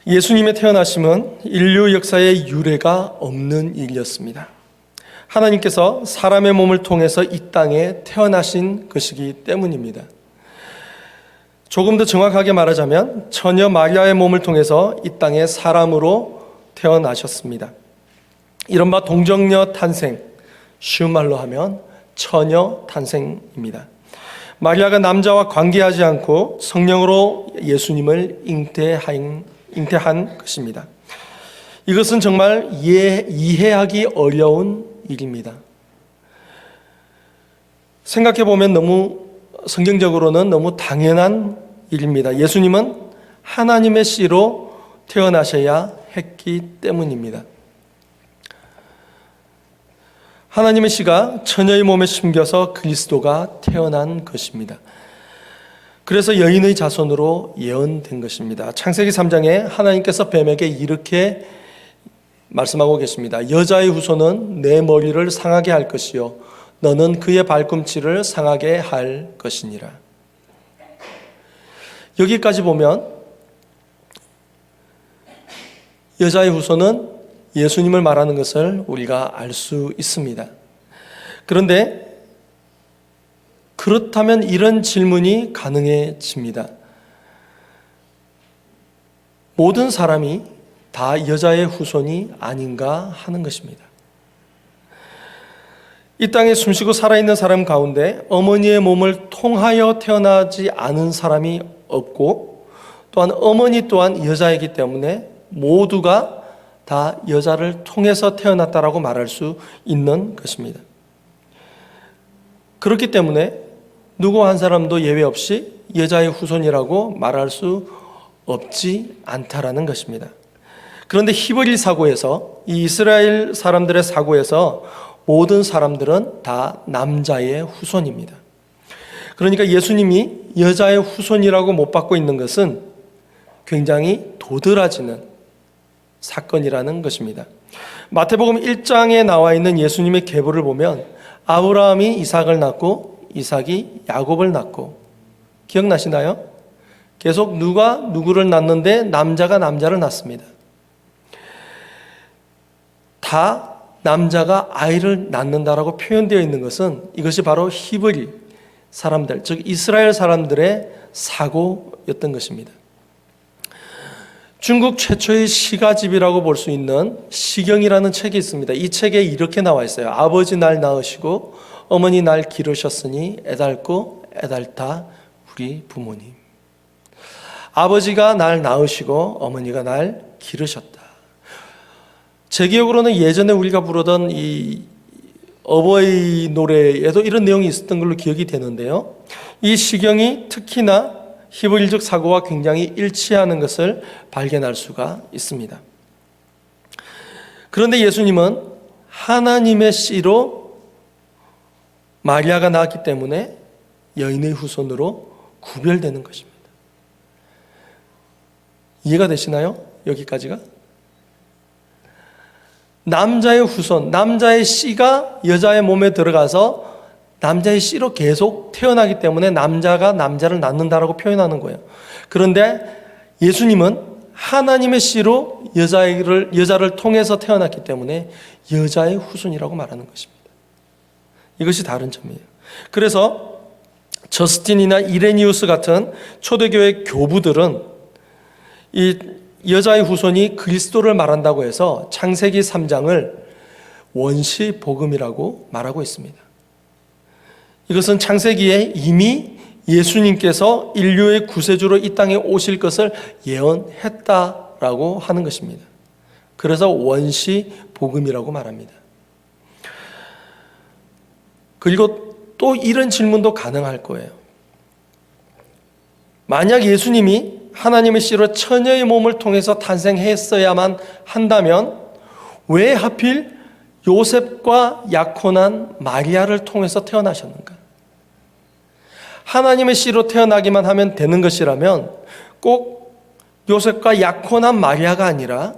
예수님의 태어나심은 인류 역사의 유례가 없는 일이었습니다. 하나님께서 사람의 몸을 통해서 이 땅에 태어나신 것이기 때문입니다. 조금 더 정확하게 말하자면 처녀 마리아의 몸을 통해서 이 땅에 사람으로 태어나셨습니다. 이른바 동정녀 탄생, 쉬운 말로 하면 처녀 탄생입니다. 마리아가 남자와 관계하지 않고 성령으로 예수님을 잉태한 것입니다. 이것은 정말 이해하기 어려운 일입니다. 생각해보면 성경적으로는 너무 당연한 일입니다. 예수님은 하나님의 씨로 태어나셔야 했기 때문입니다. 하나님의 씨가 처녀의 몸에 심겨서 그리스도가 태어난 것입니다. 그래서 여인의 자손으로 예언된 것입니다. 창세기 3장에 하나님께서 뱀에게 이렇게 말씀하고 계십니다. 여자의 후손은 내 머리를 상하게 할 것이요 너는 그의 발꿈치를 상하게 할 것이니라. 여기까지 보면 여자의 후손은 예수님을 말하는 것을 우리가 알 수 있습니다. 그런데 그렇다면 이런 질문이 가능해집니다. 모든 사람이 다 여자의 후손이 아닌가 하는 것입니다. 이 땅에 숨쉬고 살아있는 사람 가운데 어머니의 몸을 통하여 태어나지 않은 사람이 없고, 또한 어머니 또한 여자이기 때문에 모두가 다 여자를 통해서 태어났다라고 말할 수 있는 것입니다. 그렇기 때문에 누구 한 사람도 예외 없이 여자의 후손이라고 말할 수 없지 않다라는 것입니다. 그런데 히브리 사고에서, 이 이스라엘 사람들의 사고에서 모든 사람들은 다 남자의 후손입니다. 그러니까 예수님이 여자의 후손이라고 못 받고 있는 것은 굉장히 도드라지는 사건이라는 것입니다. 마태복음 1장에 나와 있는 예수님의 계보를 보면 아브라함이 이삭을 낳고 이삭이 야곱을 낳고, 기억나시나요? 계속 누가 누구를 낳는데 남자가 남자를 낳습니다. 다 남자가 아이를 낳는다라고 표현되어 있는 것은 이것이 바로 히브리 사람들, 즉 이스라엘 사람들의 사고였던 것입니다. 중국 최초의 시가집이라고 볼 수 있는 시경이라는 책이 있습니다. 이 책에 이렇게 나와 있어요. 아버지 날 낳으시고 어머니 날 기르셨으니 애달고 애달다 우리 부모님. 아버지가 날 낳으시고 어머니가 날 기르셨다. 제 기억으로는 예전에 우리가 부르던 이 어버이 노래에도 이런 내용이 있었던 걸로 기억이 되는데요. 이 시경이 특히나 히브리적 사고와 굉장히 일치하는 것을 발견할 수가 있습니다. 그런데 예수님은 하나님의 씨로 마리아가 낳았기 때문에 여인의 후손으로 구별되는 것입니다. 이해가 되시나요? 여기까지가? 남자의 후손, 남자의 씨가 여자의 몸에 들어가서 남자의 씨로 계속 태어나기 때문에 남자가 남자를 낳는다라고 표현하는 거예요. 그런데 예수님은 하나님의 씨로 여자를 통해서 태어났기 때문에 여자의 후손이라고 말하는 것입니다. 이것이 다른 점이에요. 그래서 저스틴이나 이레니우스 같은 초대교회 교부들은 이 여자의 후손이 그리스도를 말한다고 해서 창세기 3장을 원시 복음이라고 말하고 있습니다. 이것은 창세기에 이미 예수님께서 인류의 구세주로 이 땅에 오실 것을 예언했다라고 하는 것입니다. 그래서 원시 복음이라고 말합니다. 그리고 또 이런 질문도 가능할 거예요. 만약 예수님이 하나님의 씨로 처녀의 몸을 통해서 탄생했어야만 한다면 왜 하필 요셉과 약혼한 마리아를 통해서 태어나셨는가? 하나님의 씨로 태어나기만 하면 되는 것이라면 꼭 요셉과 약혼한 마리아가 아니라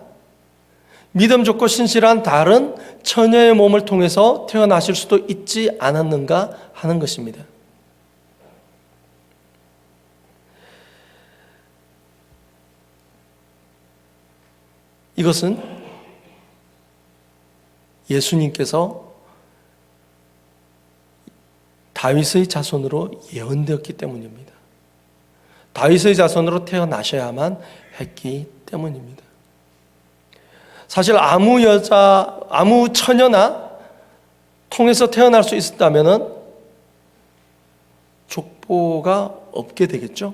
믿음 좋고 신실한 다른 처녀의 몸을 통해서 태어나실 수도 있지 않았는가 하는 것입니다. 이것은 예수님께서 다윗의 자손으로 예언되었기 때문입니다. 다윗의 자손으로 태어나셔야만 했기 때문입니다. 사실 아무 여자, 아무 처녀나 통해서 태어날 수 있었다면 족보가 없게 되겠죠?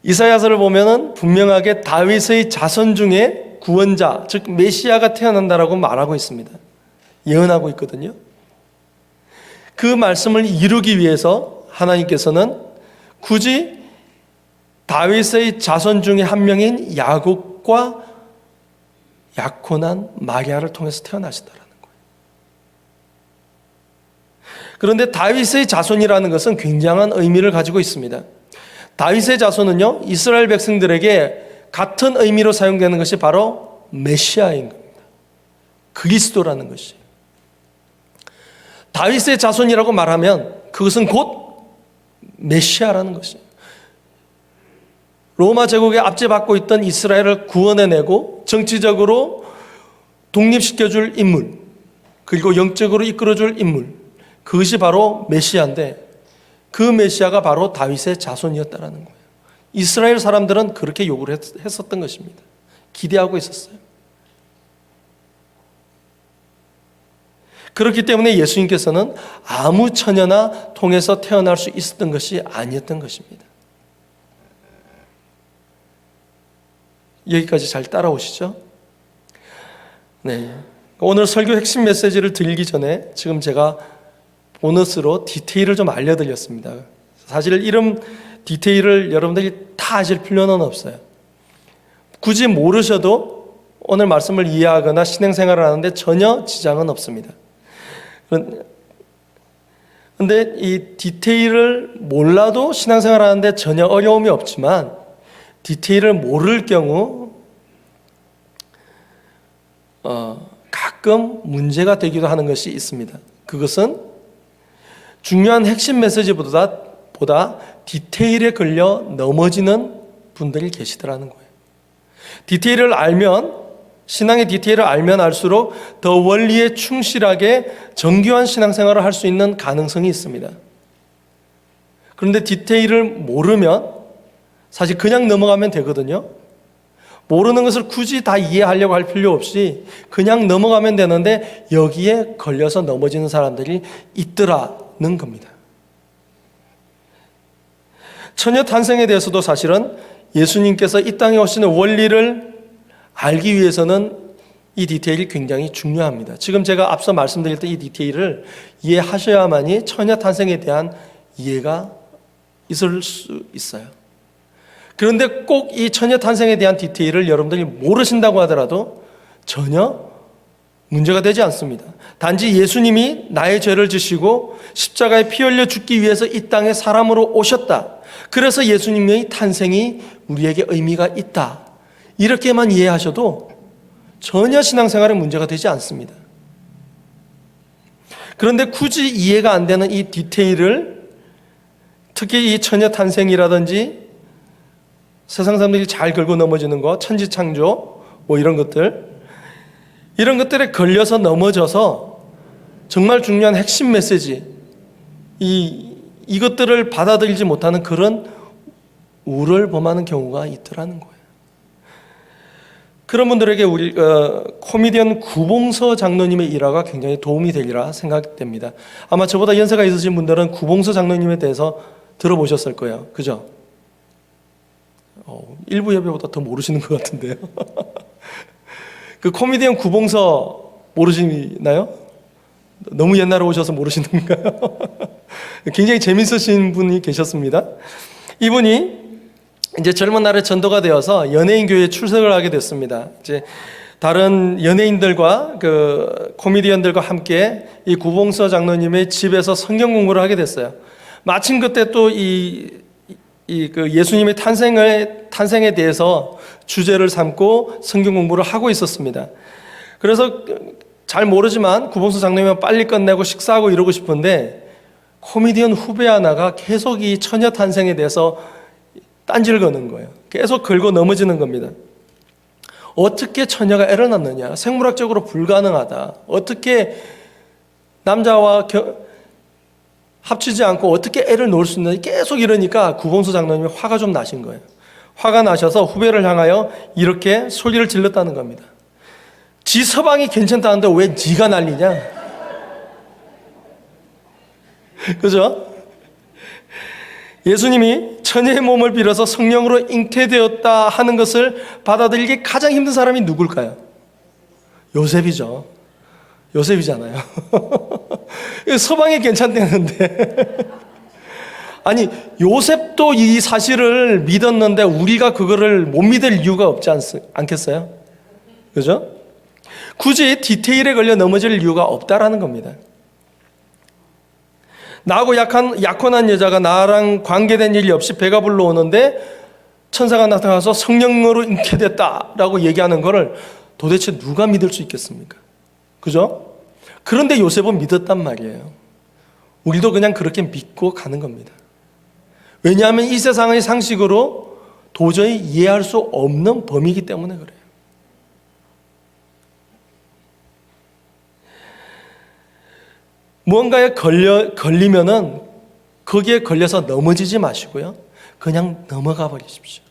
이사야서를 보면은 분명하게 다윗의 자손 중에 구원자, 즉 메시아가 태어난다라고 말하고 있습니다. 예언하고 있거든요. 그 말씀을 이루기 위해서 하나님께서는 굳이 다윗의 자손 중에 한 명인 야곱과 약혼한 마리아를 통해서 태어나시다라는 거예요. 그런데 다윗의 자손이라는 것은 굉장한 의미를 가지고 있습니다. 다윗의 자손은요, 이스라엘 백성들에게 같은 의미로 사용되는 것이 바로 메시아인 겁니다. 그리스도라는 것이. 다윗의 자손이라고 말하면 그것은 곧 메시아라는 것이에요. 로마 제국에 압제받고 있던 이스라엘을 구원해내고 정치적으로 독립시켜줄 인물, 그리고 영적으로 이끌어줄 인물, 그것이 바로 메시아인데 그 메시아가 바로 다윗의 자손이었다는 거예요. 이스라엘 사람들은 그렇게 요구를 했었던 것입니다. 기대하고 있었어요. 그렇기 때문에 예수님께서는 아무 처녀나 통해서 태어날 수 있었던 것이 아니었던 것입니다. 여기까지 잘 따라오시죠? 네. 오늘 설교 핵심 메시지를 드리기 전에 지금 제가 보너스로 디테일을 좀 알려드렸습니다. 사실 이런 디테일을 여러분들이 다 아실 필요는 없어요. 굳이 모르셔도 오늘 말씀을 이해하거나 신앙생활을 하는데 전혀 지장은 없습니다. 그런데 이 디테일을 몰라도 신앙생활을 하는데 전혀 어려움이 없지만 디테일을 모를 경우 가끔 문제가 되기도 하는 것이 있습니다. 그것은 중요한 핵심 메시지보다 디테일에 걸려 넘어지는 분들이 계시더라는 거예요. 디테일을 알면, 신앙의 디테일을 알면 알수록 더 원리에 충실하게 정교한 신앙생활을 할 수 있는 가능성이 있습니다. 그런데 디테일을 모르면 사실 그냥 넘어가면 되거든요. 모르는 것을 굳이 다 이해하려고 할 필요 없이 그냥 넘어가면 되는데 여기에 걸려서 넘어지는 사람들이 있더라는 겁니다. 처녀 탄생에 대해서도 사실은 예수님께서 이 땅에 오시는 원리를 알기 위해서는 이 디테일이 굉장히 중요합니다. 지금 제가 앞서 말씀드렸던 이 디테일을 이해하셔야만이 처녀 탄생에 대한 이해가 있을 수 있어요. 그런데 꼭 이 처녀 탄생에 대한 디테일을 여러분들이 모르신다고 하더라도 전혀 문제가 되지 않습니다. 단지 예수님이 나의 죄를 지시고 십자가에 피 흘려 죽기 위해서 이 땅에 사람으로 오셨다. 그래서 예수님의 탄생이 우리에게 의미가 있다. 이렇게만 이해하셔도 전혀 신앙생활에 문제가 되지 않습니다. 그런데 굳이 이해가 안 되는 이 디테일을, 특히 이 처녀 탄생이라든지 세상 사람들이 잘 긁고 넘어지는 것, 천지창조 뭐 이런 것들에 걸려서 넘어져서 정말 중요한 핵심 메시지, 이것들을 받아들이지 못하는 그런 우를 범하는 경우가 있더라는 거예요. 그런 분들에게 우리 코미디언 구봉서 장로님의 일화가 굉장히 도움이 되리라 생각됩니다. 아마 저보다 연세가 있으신 분들은 구봉서 장로님에 대해서 들어보셨을 거예요. 그죠? 일부 예배보다 더 모르시는 것 같은데요. 그 코미디언 구봉서 모르시나요? 너무 옛날에 오셔서 모르시는 건가요? 굉장히 재밌으신 분이 계셨습니다. 이분이 이제 젊은 날에 전도가 되어서 연예인 교회에 출석을 하게 됐습니다. 이제 다른 연예인들과 그 코미디언들과 함께 이 구봉서 장로님의 집에서 성경 공부를 하게 됐어요. 마침 그때 또 그 예수님의 탄생에 대해서 주제를 삼고 성경 공부를 하고 있었습니다. 그래서 잘 모르지만 구봉서 장로님은 빨리 끝내고 식사하고 이러고 싶은데 코미디언 후배 하나가 계속 이 처녀 탄생에 대해서 딴지를 거는 거예요. 계속 걸고 넘어지는 겁니다. 어떻게 처녀가 애를 낳느냐? 생물학적으로 불가능하다. 어떻게 남자와 합치지 않고 어떻게 애를 놓을 수 있느냐? 계속 이러니까 구봉수 장로님이 화가 좀 나신 거예요. 화가 나셔서 후배를 향하여 이렇게 소리를 질렀다는 겁니다. 지 서방이 괜찮다는데 왜 지가 난리냐? 그죠? 예수님이 처녀의 몸을 빌어서 성령으로 잉태되었다 하는 것을 받아들이기 가장 힘든 사람이 누굴까요? 요셉이죠. 요셉이잖아요. 서방이 괜찮다는데. 아니, 요셉도 이 사실을 믿었는데 우리가 그거를 못 믿을 이유가 없지 않겠어요? 그죠? 굳이 디테일에 걸려 넘어질 이유가 없다라는 겁니다. 나하고 약혼한 여자가 나랑 관계된 일이 없이 배가 불러오는데 천사가 나타나서 성령으로 잉태됐다라고 얘기하는 거를 도대체 누가 믿을 수 있겠습니까? 그죠? 그런데 요셉은 믿었단 말이에요. 우리도 그냥 그렇게 믿고 가는 겁니다. 왜냐하면 이 세상의 상식으로 도저히 이해할 수 없는 범위이기 때문에 그래요. 무언가에 걸리면은 거기에 걸려서 넘어지지 마시고요. 그냥 넘어가 버리십시오.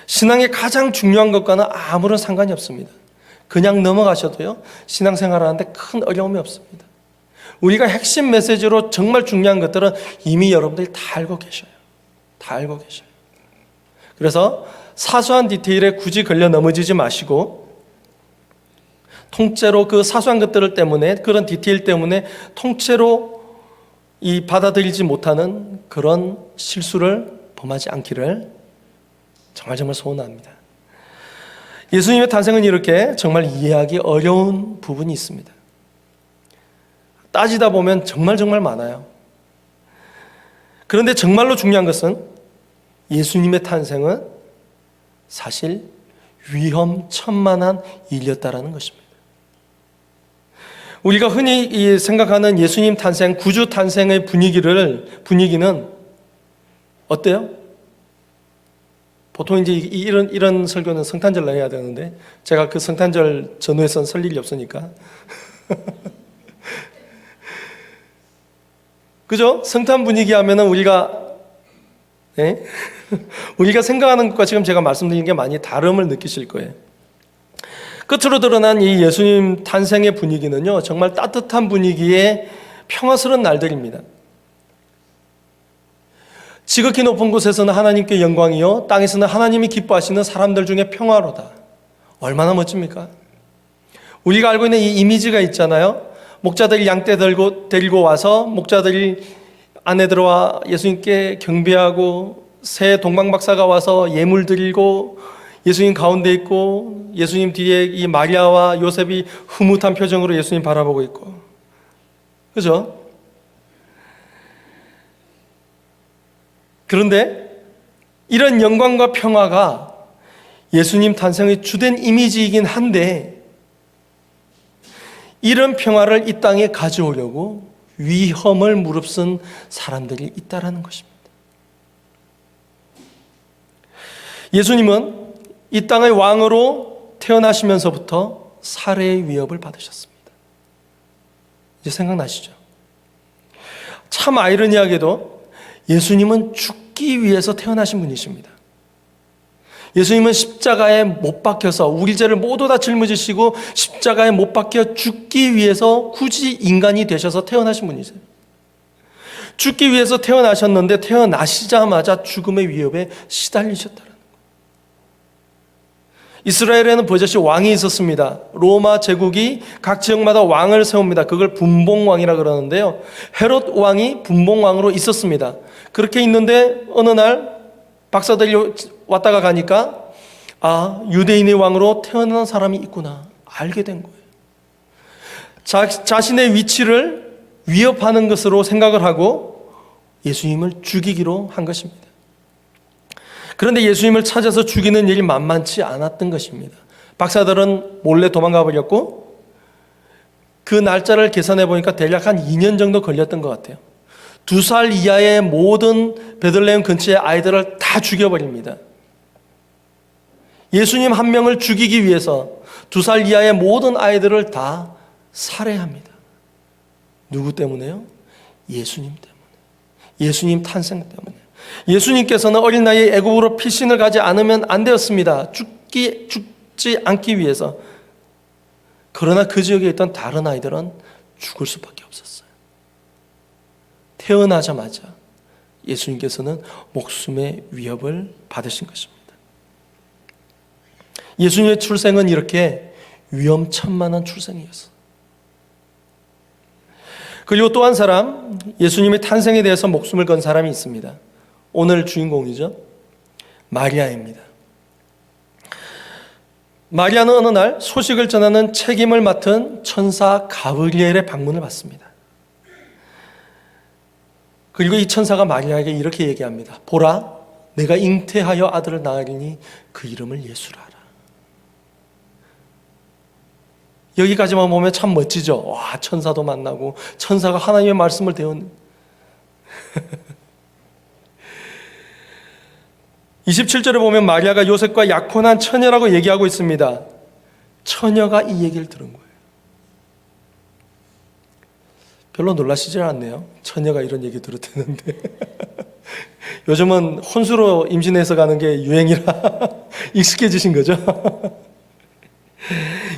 신앙의 가장 중요한 것과는 아무런 상관이 없습니다. 그냥 넘어가셔도요. 신앙생활 하는데 큰 어려움이 없습니다. 우리가 핵심 메시지로 정말 중요한 것들은 이미 여러분들이 다 알고 계셔요. 다 알고 계셔요. 그래서 사소한 디테일에 굳이 걸려 넘어지지 마시고 통째로 그 사소한 것들 때문에 그런 디테일 때문에 통째로 이 받아들이지 못하는 그런 실수를 범하지 않기를 정말 소원합니다. 예수님의 탄생은 이렇게 정말 이해하기 어려운 부분이 있습니다. 따지다 보면 정말 많아요. 그런데 정말로 중요한 것은 예수님의 탄생은 사실 위험천만한 일이었다라는 것입니다. 우리가 흔히 생각하는 예수님 탄생, 구주 탄생의 분위기는 어때요? 보통 이제 이런 설교는 성탄절로 해야 되는데 제가 그 성탄절 전후에선 설 일이 없으니까. 그죠? 성탄 분위기 하면은 우리가 생각하는 것과 지금 제가 말씀드린 게 많이 다름을 느끼실 거예요. 끝으로 드러난 이 예수님 탄생의 분위기는요, 정말 따뜻한 분위기의 평화스러운 날들입니다. 지극히 높은 곳에서는 하나님께 영광이요, 땅에서는 하나님이 기뻐하시는 사람들 중에 평화로다. 얼마나 멋집니까? 우리가 알고 있는 이 이미지가 있잖아요. 목자들이 양떼 데리고 와서 목자들이 안에 들어와 예수님께 경배하고 새 동방박사가 와서 예물 드리고 예수님 가운데 있고 예수님 뒤에 이 마리아와 요셉이 흐뭇한 표정으로 예수님 바라보고 있고, 그죠? 그런데 이런 영광과 평화가 예수님 탄생의 주된 이미지이긴 한데 이런 평화를 이 땅에 가져오려고 위험을 무릅쓴 사람들이 있다라는 것입니다. 예수님은 이 땅의 왕으로 태어나시면서부터 살해의 위협을 받으셨습니다. 이제 생각나시죠? 참 아이러니하게도 예수님은 죽기 위해서 태어나신 분이십니다. 예수님은 십자가에 못 박혀서 우리 죄를 모두 다 짊어지시고 십자가에 못 박혀 죽기 위해서 굳이 인간이 되셔서 태어나신 분이세요. 죽기 위해서 태어나셨는데 태어나시자마자 죽음의 위협에 시달리셨다는 거예요. 이스라엘에는 버젓이 왕이 있었습니다. 로마 제국이 각 지역마다 왕을 세웁니다. 그걸 분봉왕이라 그러는데요. 헤롯 왕이 분봉왕으로 있었습니다. 그렇게 있는데 어느 날 박사들이 왔다가 가니까 유대인의 왕으로 태어난 사람이 있구나 알게 된 거예요. 자신의 위치를 위협하는 것으로 생각을 하고 예수님을 죽이기로 한 것입니다. 그런데 예수님을 찾아서 죽이는 일이 만만치 않았던 것입니다. 박사들은 몰래 도망가 버렸고 그 날짜를 계산해 보니까 대략 한 2년 정도 걸렸던 것 같아요. 2살 이하의 모든 베들레헴 근처의 아이들을 다 죽여버립니다. 예수님 한 명을 죽이기 위해서 2살 이하의 모든 아이들을 다 살해합니다. 누구 때문에요? 예수님 때문에. 예수님 탄생 때문에. 예수님께서는 어린 나이에 애국으로 피신을 가지 않으면 안 되었습니다. 죽지 않기 위해서. 그러나 그 지역에 있던 다른 아이들은 죽을 수밖에 없었어요. 태어나자마자 예수님께서는 목숨의 위협을 받으신 것입니다. 예수님의 출생은 이렇게 위험천만한 출생이었어요. 그리고 또 한 사람, 예수님의 탄생에 대해서 목숨을 건 사람이 있습니다. 오늘 주인공이죠. 마리아입니다. 마리아는 어느 날 소식을 전하는 책임을 맡은 천사 가브리엘의 방문을 받습니다. 그리고 이 천사가 마리아에게 이렇게 얘기합니다. 보라, 내가 잉태하여 아들을 낳으리니 그 이름을 예수라 하라. 여기까지만 보면 참 멋지죠. 와, 천사도 만나고 천사가 하나님의 말씀을 대언. 27절에 보면 마리아가 요셉과 약혼한 처녀라고 얘기하고 있습니다. 처녀가 이 얘기를 들은 거예요. 별로 놀라시지 않네요. 처녀가 이런 얘기 들었다는데. 요즘은 혼수로 임신해서 가는 게 유행이라 익숙해지신 거죠.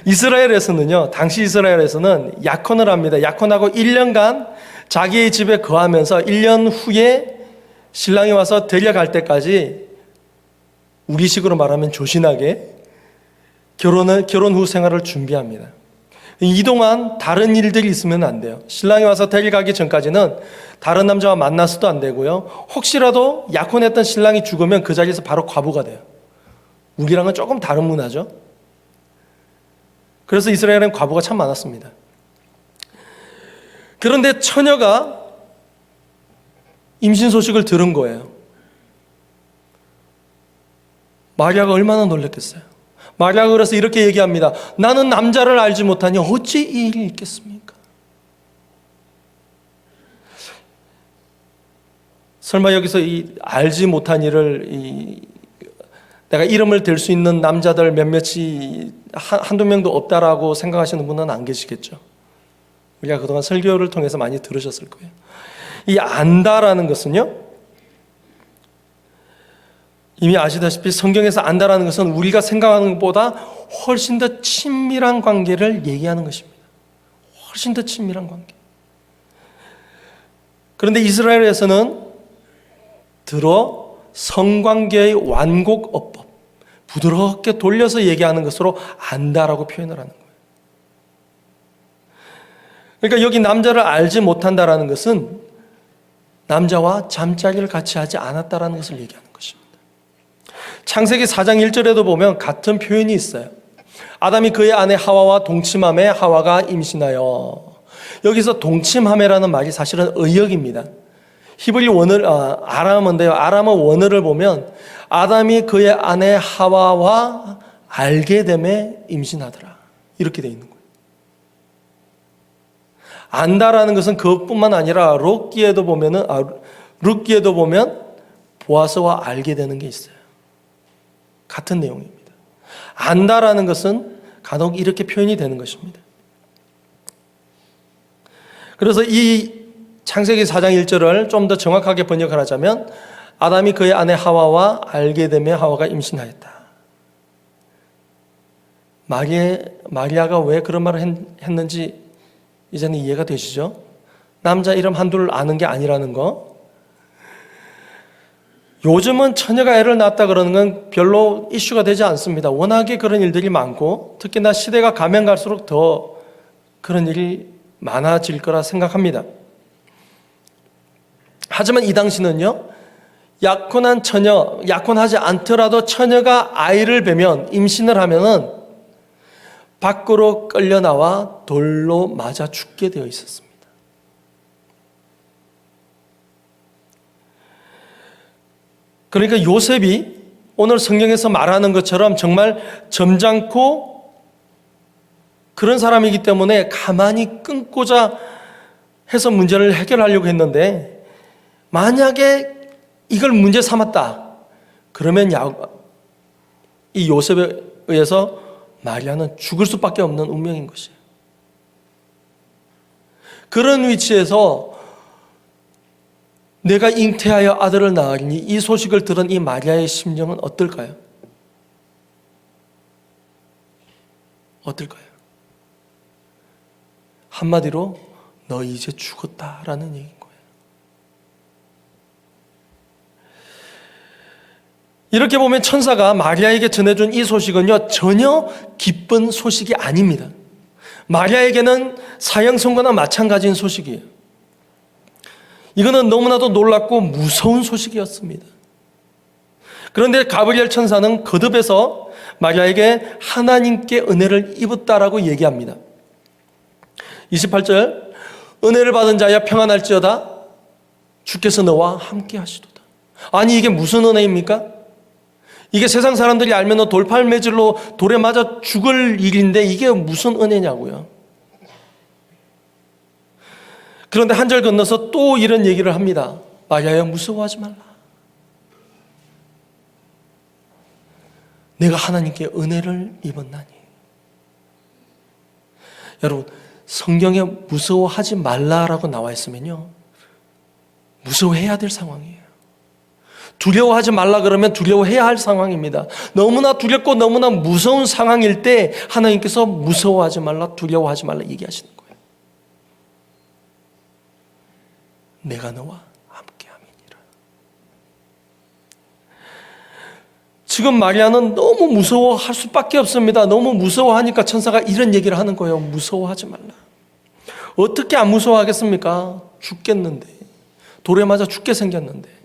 이스라엘에서는요, 당시 이스라엘에서는 약혼을 합니다. 약혼하고 1년간 자기의 집에 거하면서 1년 후에 신랑이 와서 데려갈 때까지 우리식으로 말하면 조신하게 결혼 후 생활을 준비합니다. 이동안 다른 일들이 있으면 안 돼요. 신랑이 와서 데려가기 전까지는 다른 남자와 만나서도 안 되고요. 혹시라도 약혼했던 신랑이 죽으면 그 자리에서 바로 과부가 돼요. 우리랑은 조금 다른 문화죠. 그래서 이스라엘엔 과부가 참 많았습니다. 그런데 처녀가 임신 소식을 들은 거예요. 마리아가 얼마나 놀랐겠어요. 마리아가 그래서 이렇게 얘기합니다. 나는 남자를 알지 못하니 어찌 이 일이 있겠습니까? 설마 여기서 이 알지 못한 일을 내가 이름을 댈 수 있는 남자들 몇몇이 한두 명도 없다라고 생각하시는 분은 안 계시겠죠. 우리가 그동안 설교를 통해서 많이 들으셨을 거예요. 이 안다라는 것은요, 이미 아시다시피 성경에서 안다라는 것은 우리가 생각하는 것보다 훨씬 더 친밀한 관계를 얘기하는 것입니다. 훨씬 더 친밀한 관계. 그런데 이스라엘에서는 성관계의 완곡어법, 부드럽게 돌려서 얘기하는 것으로 안다라고 표현을 하는 거예요. 그러니까 여기 남자를 알지 못한다라는 것은 남자와 잠자리를 같이 하지 않았다라는 것을 얘기하는 것입니다. 창세기 4장 1절에도 보면 같은 표현이 있어요. 아담이 그의 아내 하와와 동침함에 하와가 임신하여. 여기서 동침함이라는 말이 사실은 의역입니다. 히브리 아람어인데요. 아람어 원어를 보면 아담이 그의 아내 하와와 알게 됨에 임신하더라. 이렇게 되어 있는 거예요. 안다라는 것은 그것뿐만 아니라 룻기에도 보면 보아스와 알게 되는 게 있어요. 같은 내용입니다. 안다라는 것은 간혹 이렇게 표현이 되는 것입니다. 그래서 이 창세기 4장 1절을 좀 더 정확하게 번역을 하자면 아담이 그의 아내 하와와 알게 되며 하와가 임신하였다. 마리아가 왜 그런 말을 했는지 이제는 이해가 되시죠? 남자 이름 한둘 아는 게 아니라는 거. 요즘은 처녀가 애를 낳았다 그러는 건 별로 이슈가 되지 않습니다. 워낙에 그런 일들이 많고 특히나 시대가 가면 갈수록 더 그런 일이 많아질 거라 생각합니다. 하지만 이 당시는요, 약혼한 처녀, 약혼하지 않더라도 처녀가 아이를 배면, 임신을 하면은 밖으로 끌려 나와 돌로 맞아 죽게 되어 있었습니다. 그러니까 요셉이 오늘 성경에서 말하는 것처럼 정말 점잖고 그런 사람이기 때문에 가만히 끊고자 해서 문제를 해결하려고 했는데 만약에 이걸 문제 삼았다, 그러면 이 요셉에 의해서 마리아는 죽을 수밖에 없는 운명인 것이에요. 그런 위치에서 내가 잉태하여 아들을 낳으리니 이 소식을 들은 이 마리아의 심정은 어떨까요? 어떨까요? 한마디로 너 이제 죽었다라는 얘기인 거예요. 이렇게 보면 천사가 마리아에게 전해준 이 소식은요, 전혀 기쁜 소식이 아닙니다. 마리아에게는 사형 선고나 마찬가지인 소식이에요. 이거는 너무나도 놀랍고 무서운 소식이었습니다. 그런데 가브리엘 천사는 거듭해서 마리아에게 하나님께 은혜를 입었다라고 얘기합니다. 28절, 은혜를 받은 자야 평안할지어다 주께서 너와 함께 하시도다. 아니 이게 무슨 은혜입니까? 이게 세상 사람들이 알면 돌팔매질로 돌에 맞아 죽을 일인데 이게 무슨 은혜냐고요. 그런데 한 절 건너서 또 이런 얘기를 합니다. 마리아야, 무서워하지 말라. 내가 하나님께 은혜를 입었나니. 여러분, 성경에 무서워하지 말라라고 나와 있으면요, 무서워해야 될 상황이에요. 두려워하지 말라 그러면 두려워해야 할 상황입니다. 너무나 두렵고 너무나 무서운 상황일 때 하나님께서 무서워하지 말라, 두려워하지 말라 얘기하시는 거예요. 내가 너와 함께함이니라. 지금 마리아는 너무 무서워할 수밖에 없습니다. 너무 무서워하니까 천사가 이런 얘기를 하는 거예요. 무서워하지 말라. 어떻게 안 무서워하겠습니까? 죽겠는데, 돌에 맞아 죽게 생겼는데.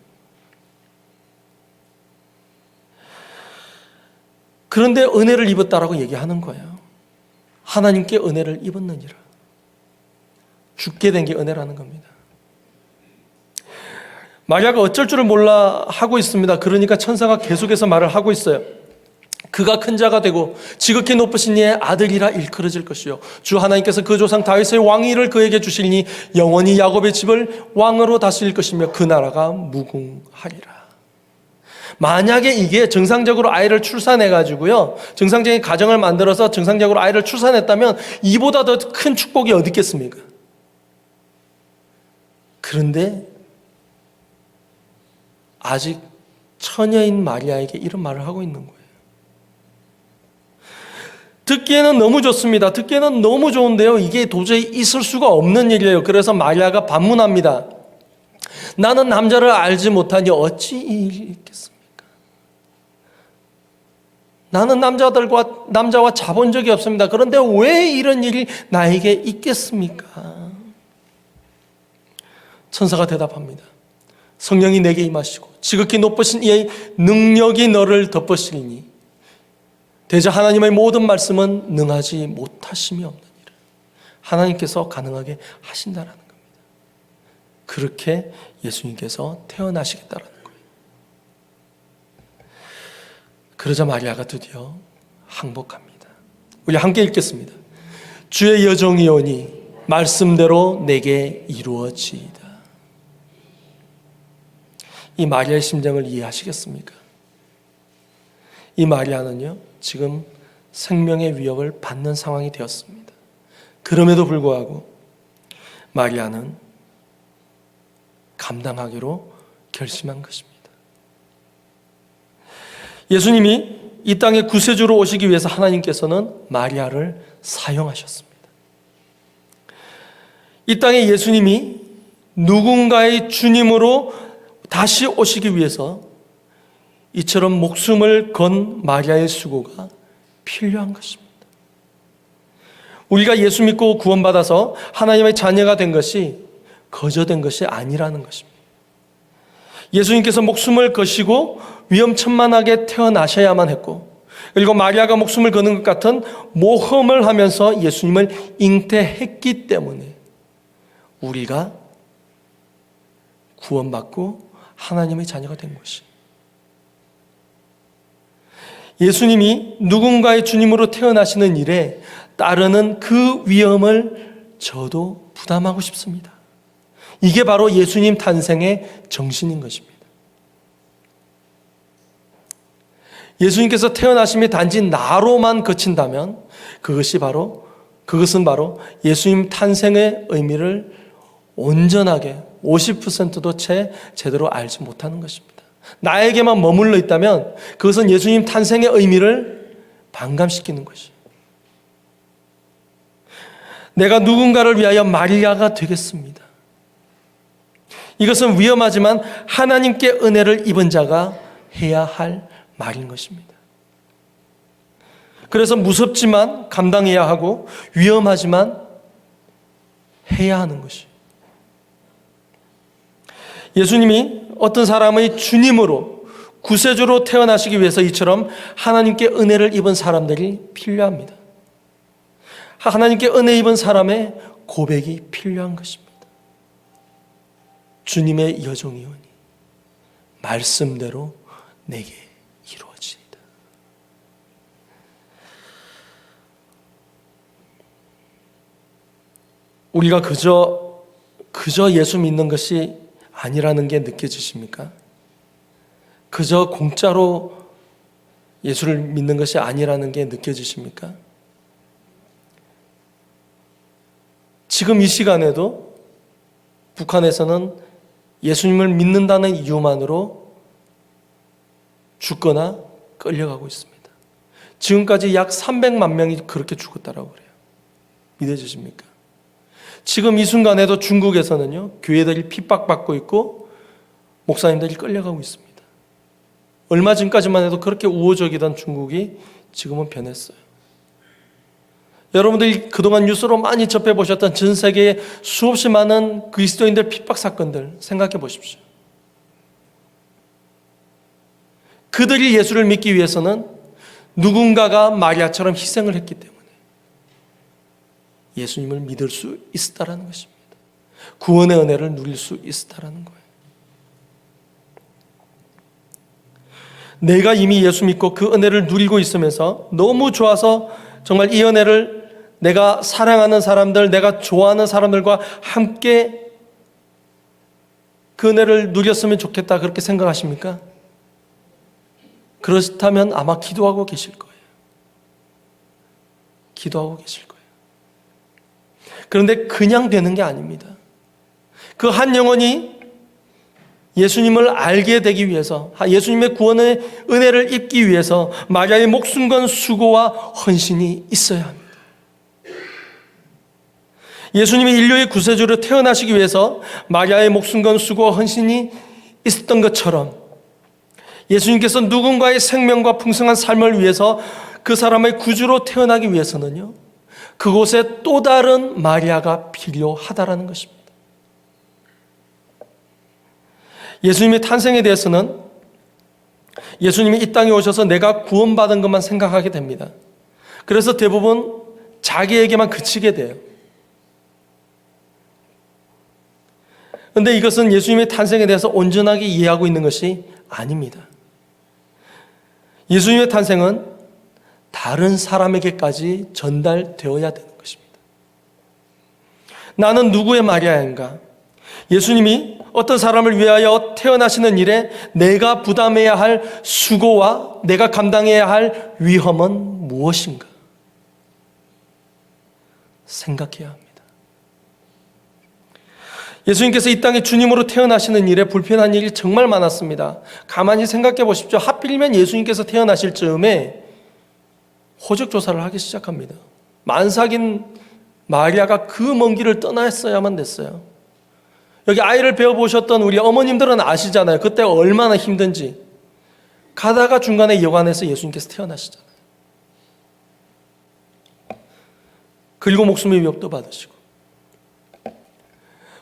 그런데 은혜를 입었다라고 얘기하는 거예요. 하나님께 은혜를 입었느니라. 죽게 된 게 은혜라는 겁니다. 마리아가 어쩔 줄을 몰라 하고 있습니다. 그러니까 천사가 계속해서 말을 하고 있어요. 그가 큰 자가 되고 지극히 높으신 이의 아들이라 일컬어질 것이요 주 하나님께서 그 조상 다윗의 왕위를 그에게 주시니 영원히 야곱의 집을 왕으로 다스릴 것이며 그 나라가 무궁하리라. 만약에 이게 정상적으로 아이를 출산해가지고요, 정상적인 가정을 만들어서 정상적으로 아이를 출산했다면 이보다 더 큰 축복이 어디 있겠습니까? 그런데 아직 처녀인 마리아에게 이런 말을 하고 있는 거예요. 듣기에는 너무 좋습니다. 듣기에는 너무 좋은데요, 이게 도저히 있을 수가 없는 일이에요. 그래서 마리아가 반문합니다. 나는 남자를 알지 못하니 어찌 이 일이 있겠습니까? 나는 남자와 자본 적이 없습니다. 그런데 왜 이런 일이 나에게 있겠습니까? 천사가 대답합니다. 성령이 내게 임하시고 지극히 높으신 이의 능력이 너를 덮으시리니 대저 하나님의 모든 말씀은 능하지 못하심이 없느니라. 하나님께서 가능하게 하신다라는 겁니다. 그렇게 예수님께서 태어나시겠다라는 거예요. 그러자 마리아가 드디어 항복합니다. 우리 함께 읽겠습니다. 주의 여종이오니 말씀대로 내게 이루어지이다. 이 마리아의 심정을 이해하시겠습니까? 이 마리아는요, 지금 생명의 위협을 받는 상황이 되었습니다. 그럼에도 불구하고 마리아는 감당하기로 결심한 것입니다. 예수님이 이 땅에 구세주로 오시기 위해서 하나님께서는 마리아를 사용하셨습니다. 이 땅에 예수님이 누군가의 주님으로 다시 오시기 위해서 이처럼 목숨을 건 마리아의 수고가 필요한 것입니다. 우리가 예수 믿고 구원받아서 하나님의 자녀가 된 것이 거저된 것이 아니라는 것입니다. 예수님께서 목숨을 거시고 위험천만하게 태어나셔야만 했고, 그리고 마리아가 목숨을 거는 것 같은 모험을 하면서 예수님을 잉태했기 때문에 우리가 구원받고 하나님의 자녀가 된 것이, 예수님이 누군가의 주님으로 태어나시는 일에 따르는 그 위험을 저도 부담하고 싶습니다. 이게 바로 예수님 탄생의 정신인 것입니다. 예수님께서 태어나심이 단지 나로만 그친다면 그것은 바로 예수님 탄생의 의미를 온전하게 50%도 제대로 알지 못하는 것입니다. 나에게만 머물러 있다면 그것은 예수님 탄생의 의미를 반감시키는 것이에요. 내가 누군가를 위하여 마리아가 되겠습니다. 이것은 위험하지만 하나님께 은혜를 입은 자가 해야 할 말인 것입니다. 그래서 무섭지만 감당해야 하고 위험하지만 해야 하는 것이. 예수님이 어떤 사람의 주님으로 구세주로 태어나시기 위해서 이처럼 하나님께 은혜를 입은 사람들이 필요합니다. 하나님께 은혜 입은 사람의 고백이 필요한 것입니다. 주님의 여종이오니 말씀대로 내게 이루어지이다. 우리가 그저 예수 믿는 것이 아니라는 게 느껴지십니까? 그저 공짜로 예수를 믿는 것이 아니라는 게 느껴지십니까? 지금 이 시간에도 북한에서는 예수님을 믿는다는 이유만으로 죽거나 끌려가고 있습니다. 지금까지 약 300만 명이 그렇게 죽었다라고 그래요. 믿어지십니까? 지금 이 순간에도 중국에서는요, 교회들이 핍박받고 있고 목사님들이 끌려가고 있습니다. 얼마 전까지만 해도 그렇게 우호적이던 중국이 지금은 변했어요. 여러분들이 그동안 뉴스로 많이 접해보셨던 전 세계의 수없이 많은 그리스도인들 핍박 사건들 생각해 보십시오. 그들이 예수를 믿기 위해서는 누군가가 마리아처럼 희생을 했기 때문에 예수님을 믿을 수 있었다라는 것입니다. 구원의 은혜를 누릴 수 있었다라는 거예요. 내가 이미 예수 믿고 그 은혜를 누리고 있으면서 너무 좋아서 정말 이 은혜를 내가 사랑하는 사람들, 내가 좋아하는 사람들과 함께 그 은혜를 누렸으면 좋겠다 그렇게 생각하십니까? 그렇다면 아마 기도하고 계실 거예요. 기도하고 계실 거예요. 그런데 그냥 되는 게 아닙니다. 그 한 영혼이 예수님을 알게 되기 위해서, 예수님의 구원의 은혜를 입기 위해서 마리아의 목숨 건 수고와 헌신이 있어야 합니다. 예수님이 인류의 구세주로 태어나시기 위해서 마리아의 목숨 건 수고와 헌신이 있었던 것처럼 예수님께서 누군가의 생명과 풍성한 삶을 위해서 그 사람의 구주로 태어나기 위해서는요, 그곳에 또 다른 마리아가 필요하다라는 것입니다. 예수님의 탄생에 대해서는 예수님이 이 땅에 오셔서 내가 구원받은 것만 생각하게 됩니다. 그래서 대부분 자기에게만 그치게 돼요. 그런데 이것은 예수님의 탄생에 대해서 온전하게 이해하고 있는 것이 아닙니다. 예수님의 탄생은 다른 사람에게까지 전달되어야 되는 것입니다. 나는 누구의 마리아인가? 예수님이 어떤 사람을 위하여 태어나시는 일에 내가 부담해야 할 수고와 내가 감당해야 할 위험은 무엇인가? 생각해야 합니다. 예수님께서 이 땅에 주님으로 태어나시는 일에 불편한 일이 정말 많았습니다. 가만히 생각해 보십시오. 하필이면 예수님께서 태어나실 즈음에 호적 조사를 하기 시작합니다. 만삭인 마리아가 그 먼 길을 떠났어야만 됐어요. 여기 아이를 배워보셨던 우리 어머님들은 아시잖아요. 그때 얼마나 힘든지. 가다가 중간에 여관에서 예수님께서 태어나시잖아요. 그리고 목숨의 위협도 받으시고.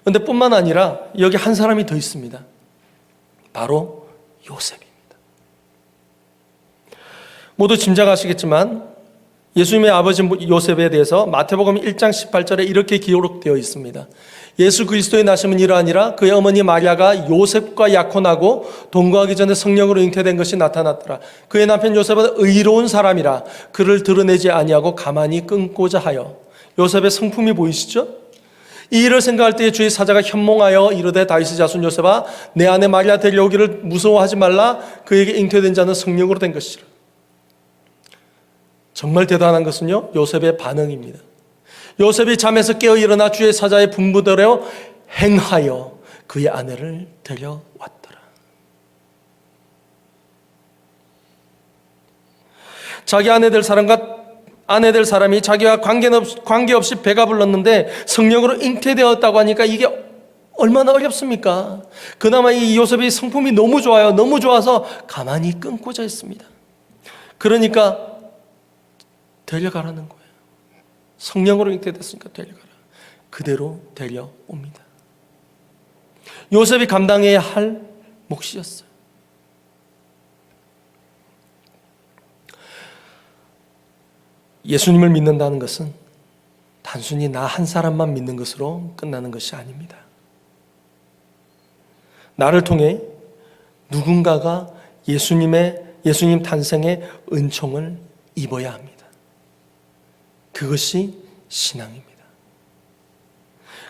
그런데 뿐만 아니라 여기 한 사람이 더 있습니다. 바로 요셉입니다. 모두 짐작하시겠지만 예수님의 아버지 요셉에 대해서 마태복음 1장 18절에 이렇게 기록되어 있습니다. 예수 그리스도의 나심은 이러하니라 그의 어머니 마리아가 요셉과 약혼하고 동거하기 전에 성령으로 잉태된 것이 나타났더라. 그의 남편 요셉은 의로운 사람이라 그를 드러내지 아니하고 가만히 끊고자 하여. 요셉의 성품이 보이시죠? 이 일을 생각할 때에 주의 사자가 현몽하여 이르되 다윗의 자손 요셉아 내 아내 마리아 데려오기를 무서워하지 말라. 그에게 잉태된 자는 성령으로 된 것이라. 정말 대단한 것은요, 요셉의 반응입니다. 요셉이 잠에서 깨어 일어나 주의 사자의 분부대로 행하여 그의 아내를 데려왔더라. 자기 아내 될 사람이 자기와 관계없이 배가 불렀는데 성령으로 잉태되었다고 하니까 이게 얼마나 어렵습니까? 그나마 이 요셉이 성품이 너무 좋아요. 너무 좋아서 가만히 끊고자 했습니다. 그러니까 데려가라는 거예요. 성령으로 잉태됐으니까 데려가라. 그대로 데려옵니다. 요셉이 감당해야 할 몫이었어요. 예수님을 믿는다는 것은 단순히 나 한 사람만 믿는 것으로 끝나는 것이 아닙니다. 나를 통해 누군가가 예수님 탄생의 은총을 입어야 합니다. 그것이 신앙입니다.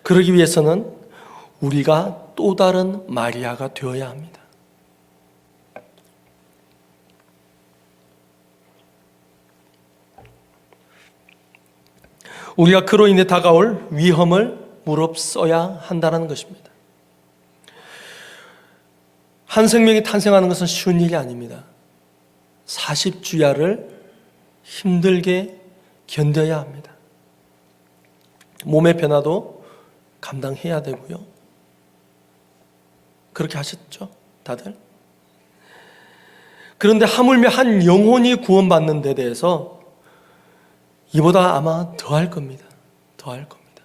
그러기 위해서는 우리가 또 다른 마리아가 되어야 합니다. 우리가 그로 인해 다가올 위험을 무릅써야 한다는 것입니다. 한 생명이 탄생하는 것은 쉬운 일이 아닙니다. 40주야를 힘들게 견뎌야 합니다. 몸의 변화도 감당해야 되고요. 그렇게 하셨죠, 다들? 그런데 하물며 한 영혼이 구원받는 데 대해서 이보다 아마 더할 겁니다. 더할 겁니다.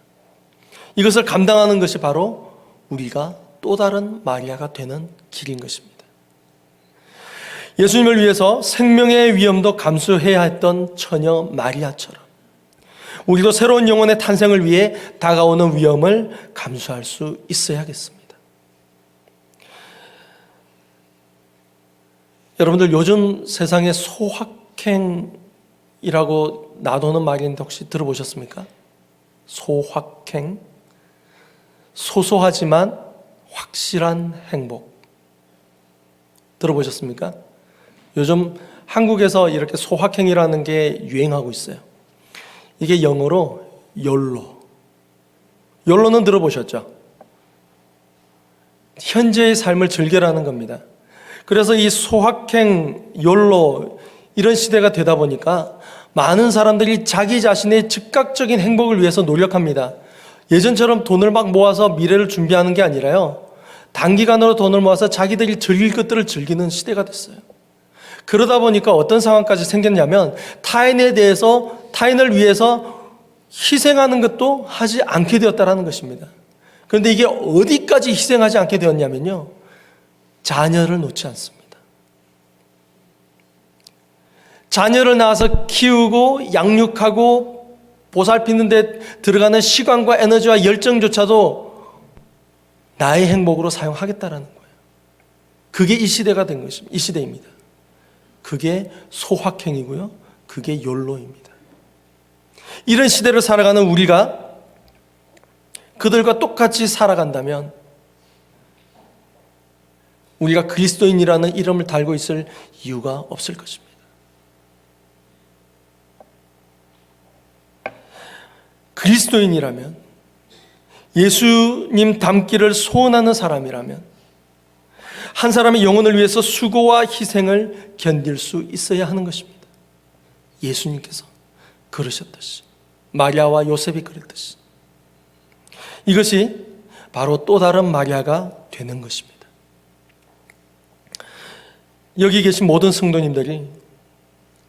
이것을 감당하는 것이 바로 우리가 또 다른 마리아가 되는 길인 것입니다. 예수님을 위해서 생명의 위험도 감수해야 했던 처녀 마리아처럼 우리도 새로운 영혼의 탄생을 위해 다가오는 위험을 감수할 수 있어야겠습니다. 여러분들 요즘 세상에 소확행이라고 나도는 말인데 혹시 들어보셨습니까? 소확행. 소소하지만 확실한 행복. 들어보셨습니까? 요즘 한국에서 이렇게 소확행이라는 게 유행하고 있어요. 이게 영어로 YOLO. YOLO는 들어보셨죠? 현재의 삶을 즐겨라는 겁니다. 그래서 이 소확행, YOLO 이런 시대가 되다 보니까 많은 사람들이 자기 자신의 즉각적인 행복을 위해서 노력합니다. 예전처럼 돈을 막 모아서 미래를 준비하는 게 아니라요, 단기간으로 돈을 모아서 자기들이 즐길 것들을 즐기는 시대가 됐어요. 그러다 보니까 어떤 상황까지 생겼냐면 타인을 위해서 희생하는 것도 하지 않게 되었다는 것입니다. 그런데 이게 어디까지 희생하지 않게 되었냐면요, 자녀를 놓지 않습니다. 자녀를 낳아서 키우고 양육하고 보살피는 데 들어가는 시간과 에너지와 열정조차도 나의 행복으로 사용하겠다라는 거예요. 그게 이 시대가 된 것입니다. 이 시대입니다. 그게 소확행이고요. 그게 욜로입니다. 이런 시대를 살아가는 우리가 그들과 똑같이 살아간다면 우리가 그리스도인이라는 이름을 달고 있을 이유가 없을 것입니다. 그리스도인이라면, 예수님 닮기를 소원하는 사람이라면 한 사람의 영혼을 위해서 수고와 희생을 견딜 수 있어야 하는 것입니다. 예수님께서 그러셨듯이, 마리아와 요셉이 그랬듯이. 이것이 바로 또 다른 마리아가 되는 것입니다. 여기 계신 모든 성도님들이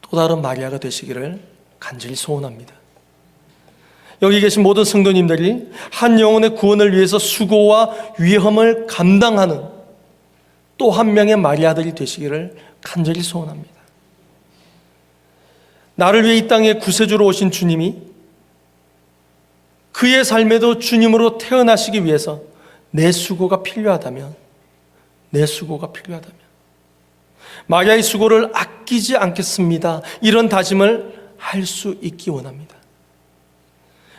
또 다른 마리아가 되시기를 간절히 소원합니다. 여기 계신 모든 성도님들이 한 영혼의 구원을 위해서 수고와 위험을 감당하는 또 한 명의 마리아들이 되시기를 간절히 소원합니다. 나를 위해 이 땅에 구세주로 오신 주님이 그의 삶에도 주님으로 태어나시기 위해서 내 수고가 필요하다면 마리아의 수고를 아끼지 않겠습니다, 이런 다짐을 할 수 있기 원합니다.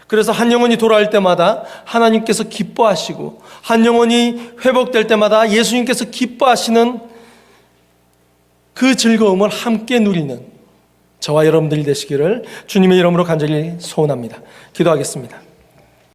그래서 한 영혼이 돌아올 때마다 하나님께서 기뻐하시고 한 영혼이 회복될 때마다 예수님께서 기뻐하시는 그 즐거움을 함께 누리는 저와 여러분들이 되시기를 주님의 이름으로 간절히 소원합니다. 기도하겠습니다.